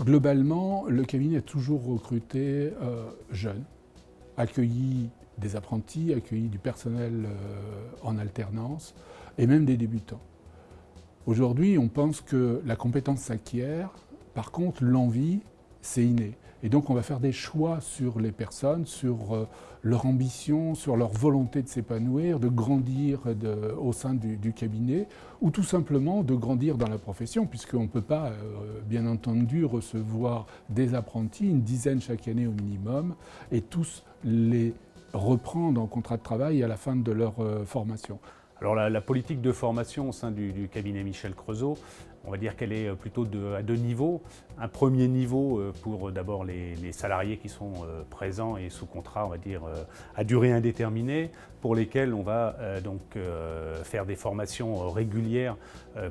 Globalement, le cabinet a toujours recruté jeunes, accueilli des apprentis, accueilli du personnel en alternance et même des débutants. Aujourd'hui, on pense que la compétence s'acquiert, par contre l'envie, c'est inné. Et donc on va faire des choix sur les personnes, sur leur ambition, sur leur volonté de s'épanouir, de grandir au sein du cabinet, ou tout simplement de grandir dans la profession, puisqu'on ne peut pas, bien entendu, recevoir des apprentis, une dizaine chaque année au minimum, et tous les reprendre en contrat de travail à la fin de leur formation. Alors la politique de formation au sein du cabinet Michel Creusot, on va dire qu'elle est plutôt à deux niveaux. Un premier niveau pour d'abord les salariés qui sont présents et sous contrat, on va dire, à durée indéterminée, pour lesquels on va donc faire des formations régulières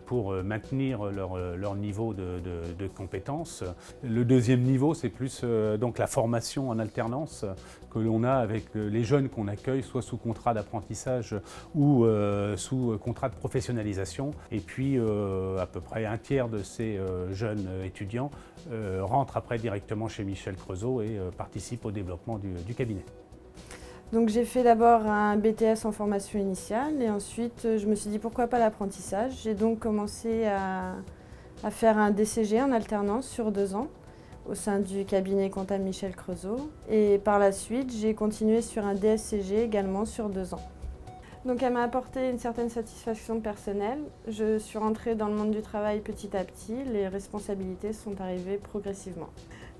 pour maintenir leur niveau de compétences. Le deuxième niveau, c'est plus donc la formation en alternance que l'on a avec les jeunes qu'on accueille, soit sous contrat d'apprentissage ou sous contrat de professionnalisation. Et puis à peu près un tiers de ces jeunes étudiants rentrent après directement chez Michel Creusot et participent au développement du cabinet. Donc j'ai fait d'abord un BTS en formation initiale et ensuite je me suis dit pourquoi pas l'apprentissage. J'ai donc commencé à faire un DCG en alternance sur 2 ans au sein du cabinet comptable Michel Creusot. Et par la suite, j'ai continué sur un DSCG également sur 2 ans. Donc elle m'a apporté une certaine satisfaction personnelle. Je suis rentrée dans le monde du travail petit à petit, les responsabilités sont arrivées progressivement.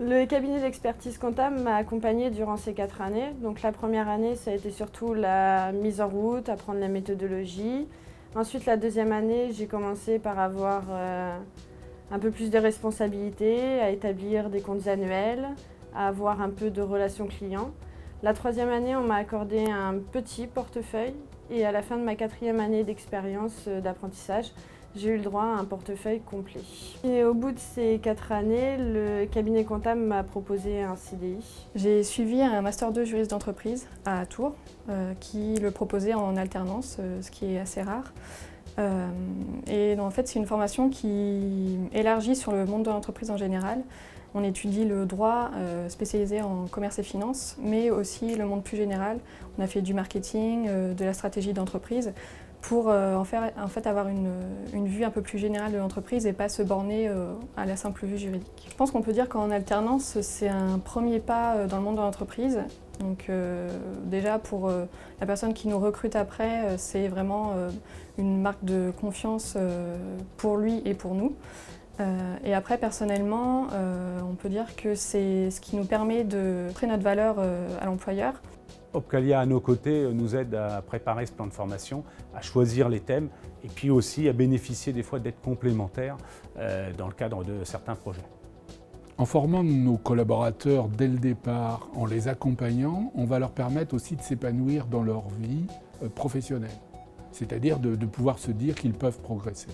Le cabinet d'expertise comptable m'a accompagnée durant ces 4 années. Donc la première année, ça a été surtout la mise en route, apprendre la méthodologie. Ensuite, la deuxième année, j'ai commencé par avoir un peu plus de responsabilités, à établir des comptes annuels, à avoir un peu de relations clients. La troisième année, on m'a accordé un petit portefeuille et à la fin de ma 4e année d'expérience d'apprentissage, j'ai eu le droit à un portefeuille complet. Et au bout de ces 4 années, le cabinet comptable m'a proposé un CDI. J'ai suivi un Master 2 juriste d'entreprise à Tours qui le proposait en alternance, ce qui est assez rare. Et en fait, c'est une formation qui élargit sur le monde de l'entreprise en général. On étudie le droit spécialisé en commerce et finance, mais aussi le monde plus général. On a fait du marketing, de la stratégie d'entreprise, pour en fait avoir une vue un peu plus générale de l'entreprise et pas se borner à la simple vue juridique. Je pense qu'on peut dire qu'en alternance, c'est un premier pas dans le monde de l'entreprise. Donc déjà pour la personne qui nous recrute après, c'est vraiment une marque de confiance pour lui et pour nous. Et après, personnellement, on peut dire que c'est ce qui nous permet de créer notre valeur à l'employeur. Opcalia, à nos côtés, nous aide à préparer ce plan de formation, à choisir les thèmes et puis aussi à bénéficier des fois d'aides complémentaires dans le cadre de certains projets. En formant nos collaborateurs dès le départ, en les accompagnant, on va leur permettre aussi de s'épanouir dans leur vie professionnelle. C'est-à-dire de pouvoir se dire qu'ils peuvent progresser.